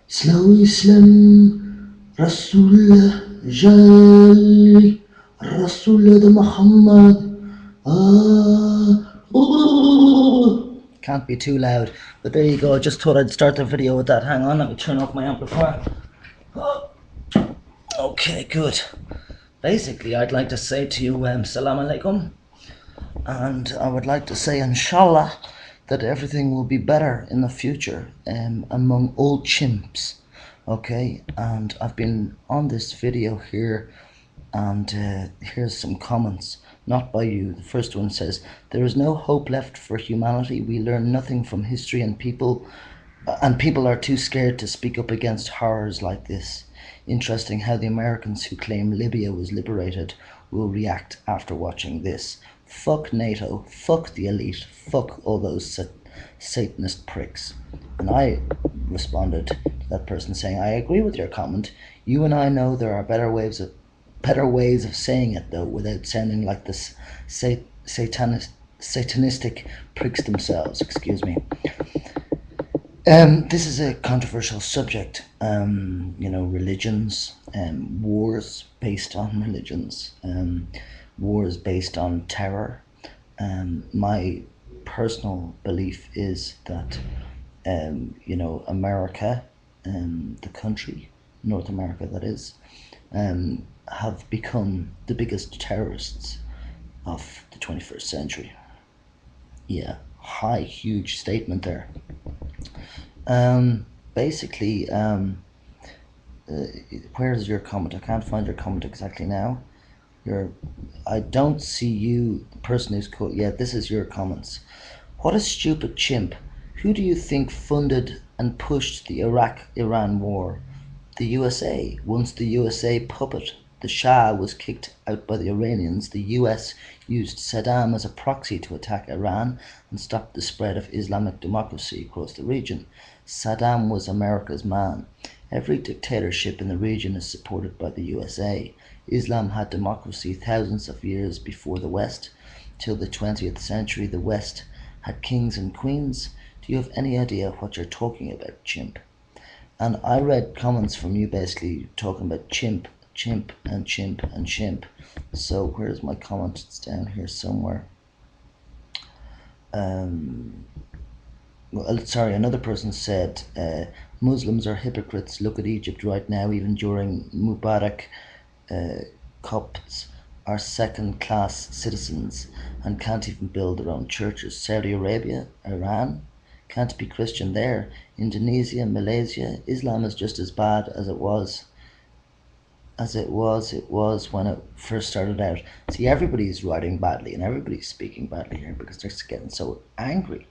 Slow Islam Rasulullah Jali Rasulullah Muhammad. Can't be too loud, but there you go. I just thought I'd start the video with that. Hang on, let me turn off my amplifier. Okay, good. Basically, I'd like to say to you, Salam Alaikum, and I would like to say, Inshallah, that everything will be better in the future among all chimps. Okay, and I've been on this video here, and here's some comments, not by you. The first one says, "There is no hope left for humanity. We learn nothing from history, and people are too scared to speak up against horrors like this. Interesting how the Americans who claim Libya was liberated will react after watching this. Fuck NATO, fuck the elite, fuck all those Satanist pricks." And I responded to that person saying, "I agree with your comment. You and I know there are better ways of saying it, though, without sounding like the satanistic pricks themselves." Excuse me. This is a controversial subject. Religions, wars based on religions, wars based on terror. My personal belief is that, America, the country, North America that is, have become the biggest terrorists of the 21st century. Yeah, huge statement there. Basically, where's your comment? I can't find your comment exactly now. I don't see you, the person who's called. Yeah, this is your comments. "What a stupid chimp. Who do you think funded and pushed the Iraq-Iran war? The USA. Once the USA puppet, the Shah, was kicked out by the Iranians, the US used Saddam as a proxy to attack Iran and stop the spread of Islamic democracy across the region. Saddam was America's man. Every dictatorship in the region is supported by the USA. Islam had democracy thousands of years before the West. Till the 20th century, the West had kings and queens. Do you have any idea what you're talking about, chimp?" And I read comments from you basically talking about chimp, and chimp, and chimp. So where's my comment? It's down here somewhere. Another person said, "Muslims are hypocrites. Look at Egypt right now. Even during Mubarak, Copts are second-class citizens and can't even build their own churches. Saudi Arabia, Iran, can't be Christian there. Indonesia, Malaysia, Islam is just as bad as it was when it first started out." See, everybody's writing badly and everybody's speaking badly here because they're getting so angry.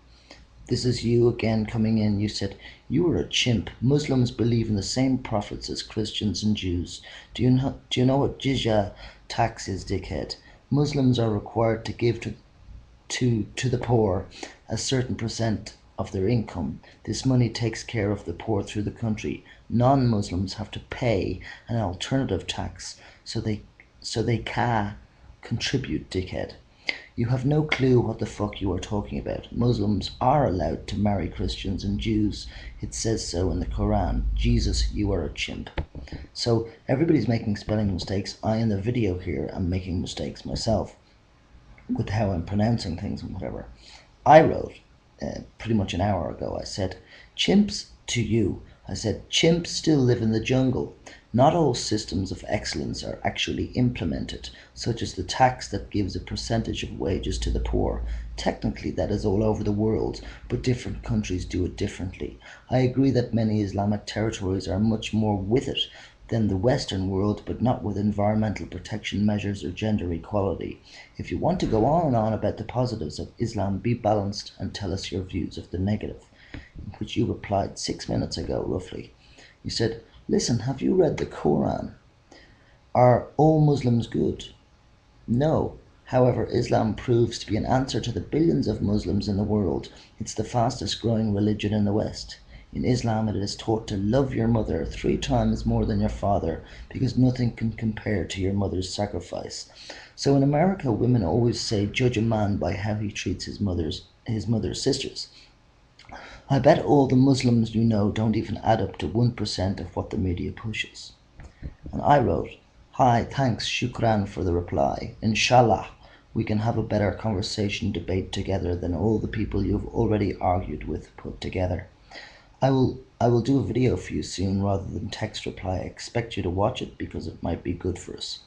This is you again coming in. You said, "You are a chimp. Muslims believe in the same prophets as Christians and Jews. Do you know what jizya tax is, dickhead? Muslims are required to give to the poor a certain percent of their income. This money takes care of the poor through the country. Non-Muslims have to pay an alternative tax so they can contribute, dickhead. You have no clue what the fuck you are talking about. Muslims are allowed to marry Christians and Jews. It says so in the Quran. Jesus, you are a chimp." So everybody's making spelling mistakes. I, in the video here, am making mistakes myself with how I'm pronouncing things and whatever. I wrote pretty much an hour ago, I said, "Chimps to you." I said, "Chimps still live in the jungle. Not all systems of excellence are actually implemented, such as the tax that gives a percentage of wages to the poor. Technically, that is all over the world, but different countries do it differently. I agree that many Islamic territories are much more with it than the Western world, but not with environmental protection measures or gender equality. If you want to go on and on about the positives of Islam, be balanced and tell us your views of the negative." Which you replied 6 minutes ago, roughly. You said, "Listen, have you read the Quran? Are all Muslims good? No. However, Islam proves to be an answer to the billions of Muslims in the world. It's the fastest growing religion in the West. In Islam, it is taught to love your mother 3 times more than your father, because nothing can compare to your mother's sacrifice. So in America, women always say, judge a man by how he treats his mother's sisters. I bet all the Muslims you know don't even add up to 1% of what the media pushes. And I wrote, hi, thanks, shukran for the reply. Inshallah, we can have a better conversation debate together than all the people you've already argued with put together. I will do a video for you soon rather than text reply. I expect you to watch it because it might be good for us.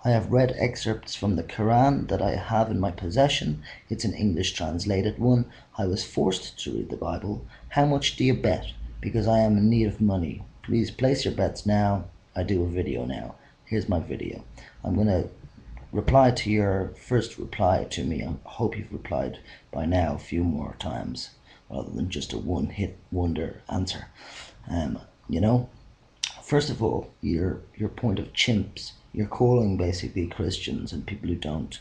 I have read excerpts from the Quran that I have in my possession. It's an English translated one. I was forced to read the Bible. How much do you bet? Because I am in need of money. Please place your bets now. I do a video now. Here's my video. I'm going to reply to your first reply to me. I hope you've replied by now a few more times rather than just a one-hit wonder answer. You know, first of all, your point of chimps. You're calling basically Christians and people who don't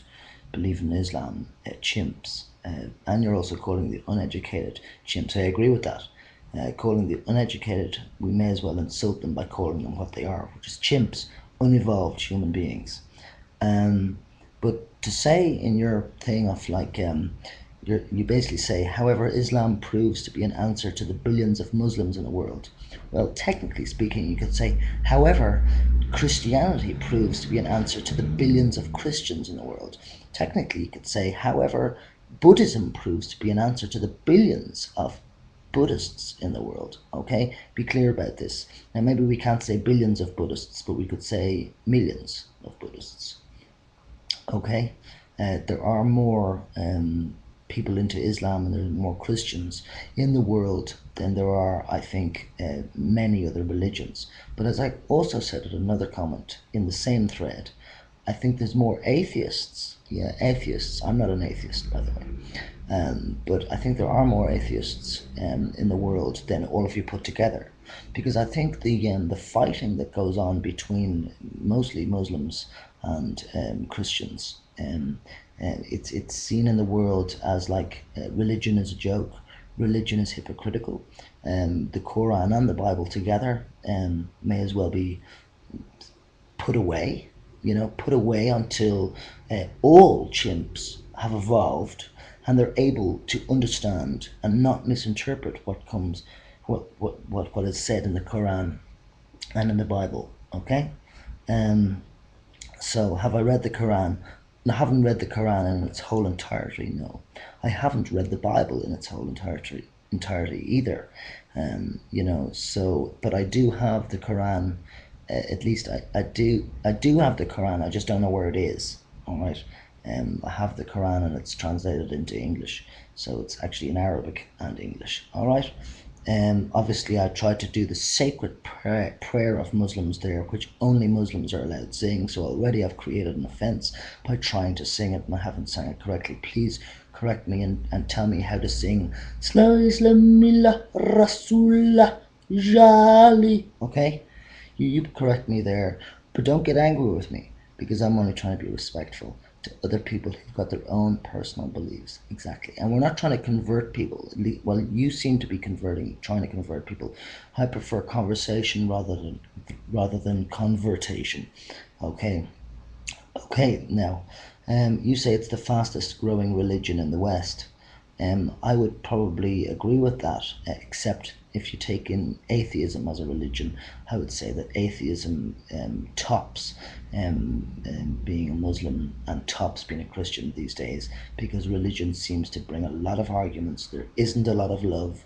believe in Islam chimps, and you're also calling the uneducated chimps. I agree with that. Calling the uneducated, we may as well insult them by calling them what they are, which is chimps, unevolved human beings. But to say in your thing of like, you basically say, however, Islam proves to be an answer to the billions of Muslims in the world. Well, technically speaking, you could say, however, Christianity proves to be an answer to the billions of Christians in the world. Technically, you could say, however, Buddhism proves to be an answer to the billions of Buddhists in the world. Okay, be clear about this. Now, maybe we can't say billions of Buddhists, but we could say millions of Buddhists. Okay, there are more people into Islam and there's more Christians in the world than there are, I think, many other religions. But as I also said in another comment in the same thread, I think there's more atheists. Yeah, atheists. I'm not an atheist, by the way. But I think there are more atheists in the world than all of you put together, because I think the fighting that goes on between mostly Muslims and Christians, it's seen in the world as like religion is a joke, religion is hypocritical, the Quran and the Bible together may as well be put away, put away until all chimps have evolved and they're able to understand and not misinterpret what is said in the Quran and in the Bible. Okay, so have I read the Quran? I haven't read the Quran in its whole entirety. No, I haven't read the Bible in its whole entirety either. So but I do have the Quran. At least I do have the Quran. I just don't know where it is. All right. I have the Quran and it's translated into English, so it's actually in Arabic and English. All right. Obviously, I tried to do the sacred prayer of Muslims there, which only Muslims are allowed to sing. So already I've created an offence by trying to sing it, and I haven't sang it correctly. Please correct me and tell me how to sing. Islamillah Rasulullah Jali. Okay, you correct me there, but don't get angry with me because I'm only trying to be respectful to other people who've got their own personal beliefs. Exactly. And we're not trying to convert people. Well, you seem to be trying to convert people. I prefer conversation rather than convertation. Okay. Okay, now, you say it's the fastest growing religion in the West. I would probably agree with that, except if you take in atheism as a religion, I would say that atheism tops being a Muslim and tops being a Christian these days, because religion seems to bring a lot of arguments. There isn't a lot of love,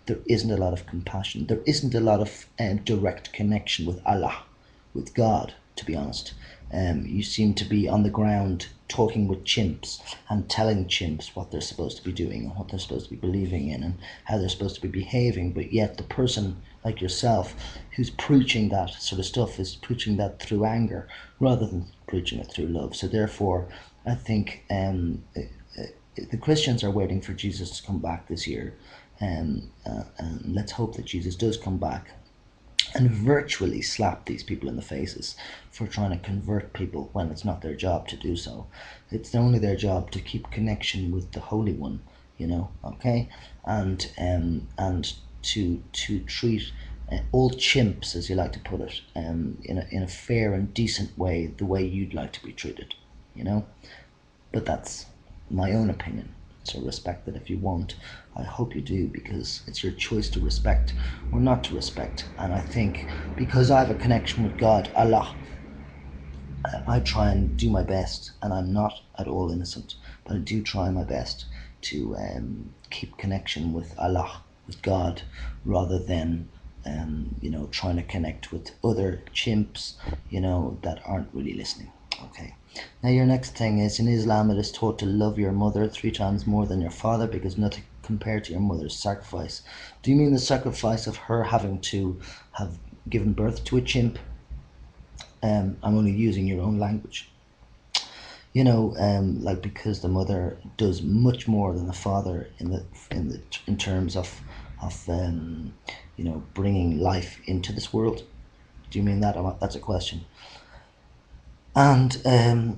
there isn't a lot of compassion, there isn't a lot of direct connection with Allah, with God, to be honest. You seem to be on the ground talking with chimps and telling chimps what they're supposed to be doing and what they're supposed to be believing in and how they're supposed to be behaving, but yet the person like yourself who's preaching that sort of stuff is preaching that through anger rather than preaching it through love. So therefore I think the Christians are waiting for Jesus to come back this year, and let's hope that Jesus does come back and virtually slap these people in the faces for trying to convert people when it's not their job to do so. It's only their job to keep connection with the Holy One, okay, and to treat all chimps, as you like to put it, in a fair and decent way, the way you'd like to be treated, But that's my own opinion. So respect it if you won't. I hope you do, because it's your choice to respect or not to respect. And I think because I have a connection with God, Allah, I try and do my best, and I'm not at all innocent, but I do try my best to keep connection with Allah, with God, rather than trying to connect with other chimps, that aren't really listening. Okay. Now your next thing is, in Islam it is taught to love your mother 3 times more than your father, because nothing compared to your mother's sacrifice. Do you mean the sacrifice of her having to have given birth to a chimp? I'm only using your own language. Like, because the mother does much more than the father in terms of bringing life into this world. Do you mean that? That's a question. And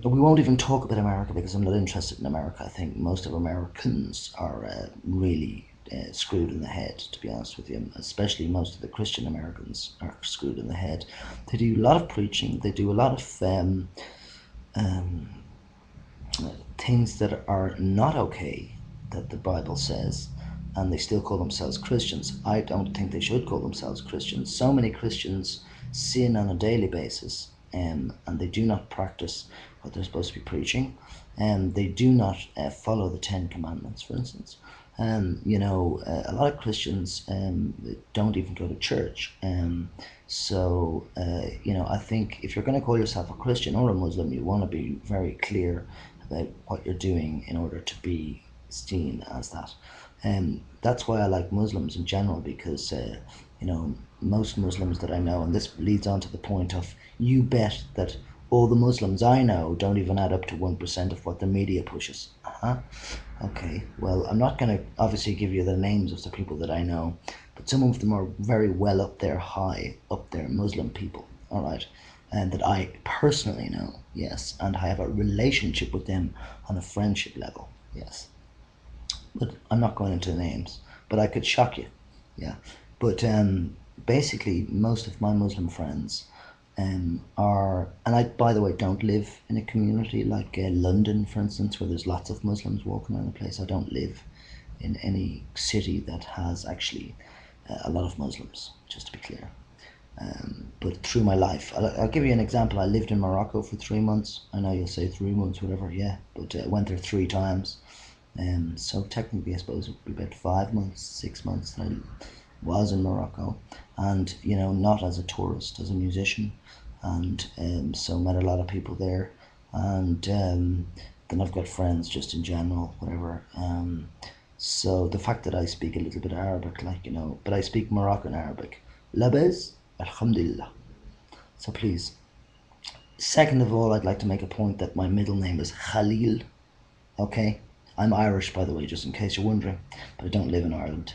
we won't even talk about America, because I'm not interested in America. I think most of Americans are really screwed in the head, to be honest with you. Especially most of the Christian Americans are screwed in the head. They do a lot of preaching. They do a lot of things that are not okay, that the Bible says, and they still call themselves Christians. I don't think they should call themselves Christians. So many Christians sin on a daily basis, and they do not practice what they're supposed to be preaching, and they do not follow the 10 Commandments, for instance. A lot of Christians don't even go to church. I think if you're going to call yourself a Christian or a Muslim, you want to be very clear about what you're doing in order to be seen as that. That's why I like Muslims in general, because most Muslims that I know, and this leads on to the point of, you bet that all the Muslims I know don't even add up to 1% of what the media pushes. Okay, well, I'm not going to obviously give you the names of the people that I know, but some of them are very well up there, high up there, Muslim people, all right, and that I personally know, yes, and I have a relationship with them on a friendship level, yes. But I'm not going into names, but I could shock you, yeah. But basically, most of my Muslim friends and I, by the way, don't live in a community like London, for instance, where there's lots of Muslims walking around the place. I don't live in any city that has actually a lot of Muslims, just to be clear. But through my life, I'll give you an example. I lived in Morocco for 3 months. I know you'll say 3 months, whatever, yeah, but I went there 3 times. So technically, I suppose it would be about 5 months, 6 months that I was in Morocco, and not as a tourist, as a musician, and so met a lot of people there, and then I've got friends just in general, whatever. So the fact that I speak a little bit of Arabic, but I speak Moroccan Arabic. Labez, alhamdulillah. So please. Second of all, I'd like to make a point that my middle name is Khalil. Okay, I'm Irish, by the way, just in case you're wondering, but I don't live in Ireland.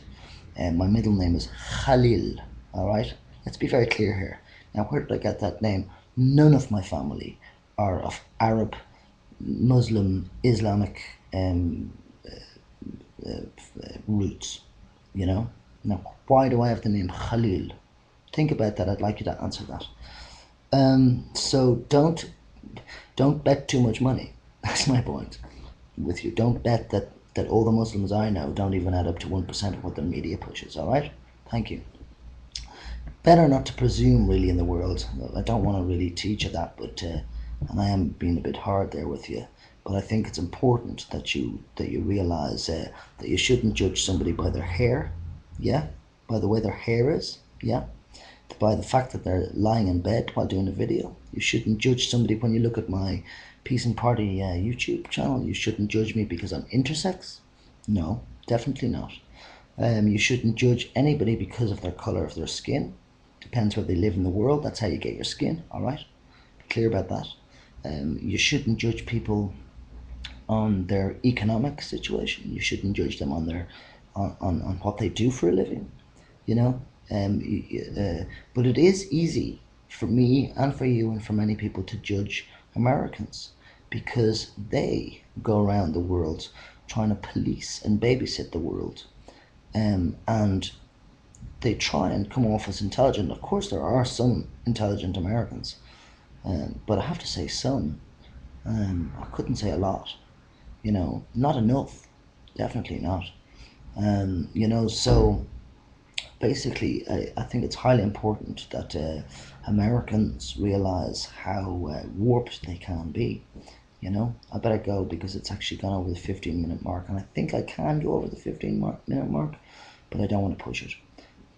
My middle name is Khalil, all right? Let's be very clear here. Now, where did I get that name? None of my family are of Arab, Muslim, Islamic roots, Now, why do I have the name Khalil? Think about that. I'd like you to answer that. So don't bet too much money. That's my point with you. Don't bet that all the Muslims I know don't even add up to 1% of what the media pushes, all right? Thank you. Better not to presume, really, in the world. I don't want to really teach you that, but and I am being a bit hard there with you, but I think it's important that you realize that you shouldn't judge somebody by their hair, yeah, by the way their hair is, yeah, by the fact that they're lying in bed while doing a video. You shouldn't judge somebody when you look at my Peace and Party YouTube channel. You shouldn't judge me because I'm intersex. No, definitely not. You shouldn't judge anybody because of their colour of their skin. Depends where they live in the world. That's how you get your skin, all right? Be clear about that. You shouldn't judge people on their economic situation. You shouldn't judge them on their on what they do for a living, but it is easy for me and for you and for many people to judge Americans, because they go around the world trying to police and babysit the world, and they try and come off as intelligent. Of course, there are some intelligent Americans, but I have to say some. I couldn't say a lot. Not enough. Definitely not. So basically, I think it's highly important that Americans realize how warped they can be. I better go because it's actually gone over the 15-minute mark, and I think I can go over the 15-minute mark, but I don't want to push it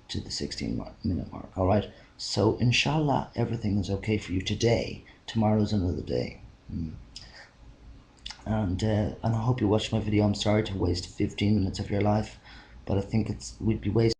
to the 16-minute mark. All right. So inshallah, everything is okay for you today. Tomorrow's another day. And I hope you watched my video. I'm sorry to waste 15 minutes of your life, but I think we'd be wasting